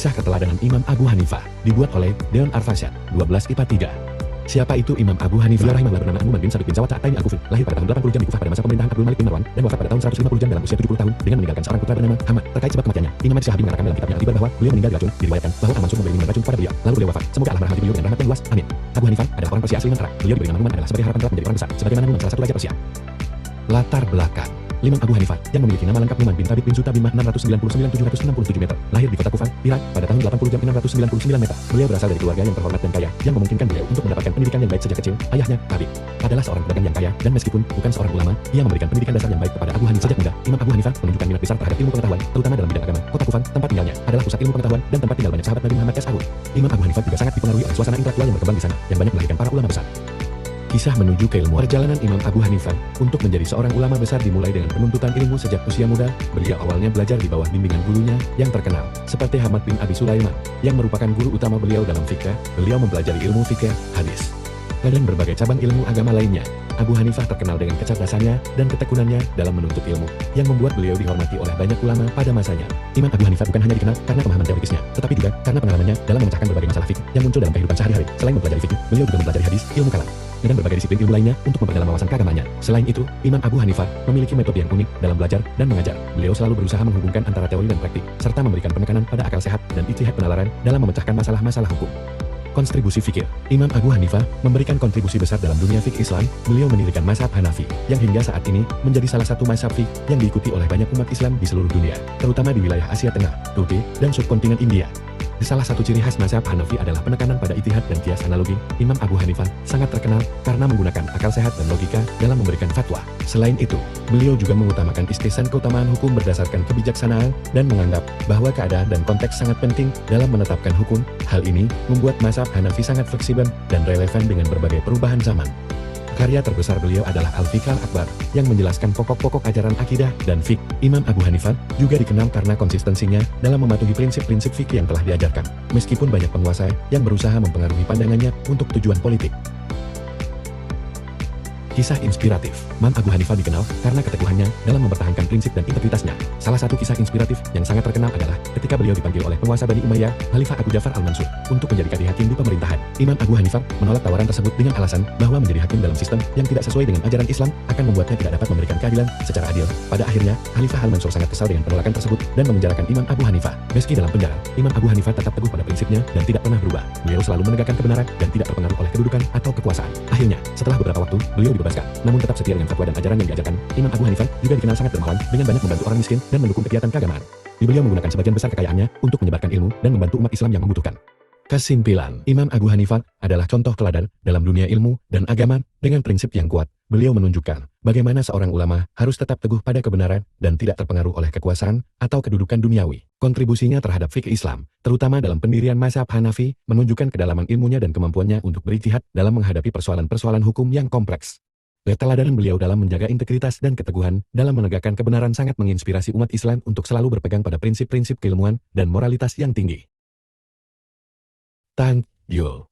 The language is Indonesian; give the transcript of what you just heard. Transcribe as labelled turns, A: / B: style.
A: Kisah Keteladanan Imam Abu Hanifah, dibuat oleh Deon Arfashad, 12 IPA 3. Siapa itu Imam Abu Hanifah? Beliau rahimahullah bernama Abu bin Sabit bin Sawat Ta'ataini Al-Kufi, lahir pada tahun 80 jam di Kufah pada masa pemerintahan Abdul Malik bin Marwan, dan wafat pada tahun 150 jam dalam usia 70 tahun, dengan meninggalkan seorang putra bernama Hamad. Terkait sebab kematiannya, Imam Syahabi mengatakan dalam kitabnya Al-Ibar bahwa beliau meninggal diracun. Diriwayatkan bahwa Al-Mansur memberi minuman racun kepada beliau, lalu beliau wafat. Semoga Allah merahmati beliau dengan rahmat yang luas. Amin. Abu Hanifah adalah orang Persia asli Mantara. Beliau diberi nama Numan adalah sebagai harapan telah menjadi orang besar, sebagaimana Numan salah satu raja Persia. Latar belakang Imam Abu Hanifah, yang memiliki nama lengkap Numan bin Thabit bin Suta bin Mah 699-767 meter, lahir di kota Kufah, Irak, pada tahun 80 jam 699 meter. Beliau berasal dari keluarga yang terhormat dan kaya, yang memungkinkan beliau untuk mendapatkan pendidikan yang baik sejak kecil. Ayahnya, Thabit, adalah seorang pedagang yang kaya, dan meskipun bukan seorang ulama, ia memberikan pendidikan dasar yang baik kepada Abu Hanifah sejak muda. Imam Abu Hanifah menunjukkan minat besar terhadap ilmu pengetahuan, terutama dalam bidang agama. Kota Kufah, tempat tinggalnya, adalah pusat ilmu pengetahuan dan tempat tinggal banyak sahabat Nabi Muhammad SAW. Imam Abu Hanifah juga sangat dipengaruhi oleh suasana intelektual yang berkembang di sana, yang banyak melahirkan para ulama besar. Kisah menuju keilmuan. Perjalanan Imam Abu Hanifah untuk menjadi seorang ulama besar dimulai dengan penuntutan ilmu sejak usia muda. Beliau awalnya belajar di bawah bimbingan gurunya yang terkenal, seperti Hamad bin Abi Sulaiman, yang merupakan guru utama beliau dalam fikih. Beliau mempelajari ilmu fikih, hadis, dan berbagai cabang ilmu agama lainnya. Abu Hanifah terkenal dengan kecerdasannya dan ketekunannya dalam menuntut ilmu, yang membuat beliau dihormati oleh banyak ulama pada masanya. Imam Abu Hanifah bukan hanya dikenal karena pemahaman teoritisnya, tetapi juga karena pengalamannya dalam memecahkan berbagai masalah fikih yang muncul dalam kehidupan sehari-hari. Selain mempelajari fikih, beliau juga mempelajari hadis, ilmu kalam, dan berbagai disiplin ilmu lainnya untuk memperdalam wawasan keagamaannya. Selain itu, Imam Abu Hanifah memiliki metode yang unik dalam belajar dan mengajar. Beliau selalu berusaha menghubungkan antara teori dan praktik, serta memberikan penekanan pada akal sehat dan ijtihad penalaran dalam memecahkan masalah-masalah hukum. Kontribusi fikih. Imam Abu Hanifah memberikan kontribusi besar dalam dunia fikih Islam. Beliau mendirikan mazhab Hanafi, yang hingga saat ini menjadi salah satu mazhab fikih yang diikuti oleh banyak umat Islam di seluruh dunia, terutama di wilayah Asia Tengah, Turki, dan subkontinen India. Salah satu ciri khas mazhab Hanafi adalah penekanan pada ijtihad dan kias analogi. Imam Abu Hanifah sangat terkenal karena menggunakan akal sehat dan logika dalam memberikan fatwa. Selain itu, beliau juga mengutamakan istihsan, keutamaan hukum berdasarkan kebijaksanaan, dan menganggap bahwa keadaan dan konteks sangat penting dalam menetapkan hukum. Hal ini membuat mazhab Hanafi sangat fleksibel dan relevan dengan berbagai perubahan zaman. Karya terbesar beliau adalah Al-Fiqh Al-Akbar, yang menjelaskan pokok-pokok ajaran akidah dan fikih. Imam Abu Hanifah juga dikenal karena konsistensinya dalam mematuhi prinsip-prinsip fikih yang telah diajarkan, meskipun banyak penguasa yang berusaha mempengaruhi pandangannya untuk tujuan politik. Kisah inspiratif. Imam Abu Hanifah dikenal karena keteguhannya dalam mempertahankan prinsip dan integritasnya. Salah satu kisah inspiratif yang sangat terkenal adalah ketika beliau dipanggil oleh penguasa Bani Umayyah, Khalifah Abu Ja'far Al-Mansur, untuk menjadi kadhi hakim di pemerintahan. Imam Abu Hanifah menolak tawaran tersebut dengan alasan bahwa menjadi hakim dalam sistem yang tidak sesuai dengan ajaran Islam akan membuatnya tidak dapat memberikan keadilan secara adil. Pada akhirnya, Khalifah Al-Mansur sangat kesal dengan penolakan tersebut dan memenjarakan Imam Abu Hanifah. Meski dalam penjara, Imam Abu Hanifah tetap teguh pada prinsipnya dan tidak pernah berubah. Beliau selalu menegakkan kebenaran dan tidak terpengaruh oleh kedudukan atau kekuasaan. Akhirnya, setelah beberapa waktu, beliau dibebaskan, namun tetap setia dengan fatwa dan ajaran yang diajarkan. Imam Abu Hanifah juga dikenal sangat dermawan dengan banyak membantu orang miskin dan mendukung kegiatan keagamaan. Beliau menggunakan sebagian besar kekayaannya untuk menyebarkan ilmu dan membantu umat Islam yang membutuhkan. Kesimpulan, Imam Abu Hanifah adalah contoh teladan dalam dunia ilmu dan agama. Dengan prinsip yang kuat, beliau menunjukkan bagaimana seorang ulama harus tetap teguh pada kebenaran dan tidak terpengaruh oleh kekuasaan atau kedudukan duniawi. Kontribusinya terhadap fikih Islam, terutama dalam pendirian mazhab Hanafi, menunjukkan kedalaman ilmunya dan kemampuannya untuk berijtihad dalam menghadapi persoalan-persoalan hukum yang kompleks. Keteladanan beliau dalam menjaga integritas dan keteguhan dalam menegakkan kebenaran sangat menginspirasi umat Islam untuk selalu berpegang pada prinsip-prinsip keilmuan dan moralitas yang tinggi. Thank you.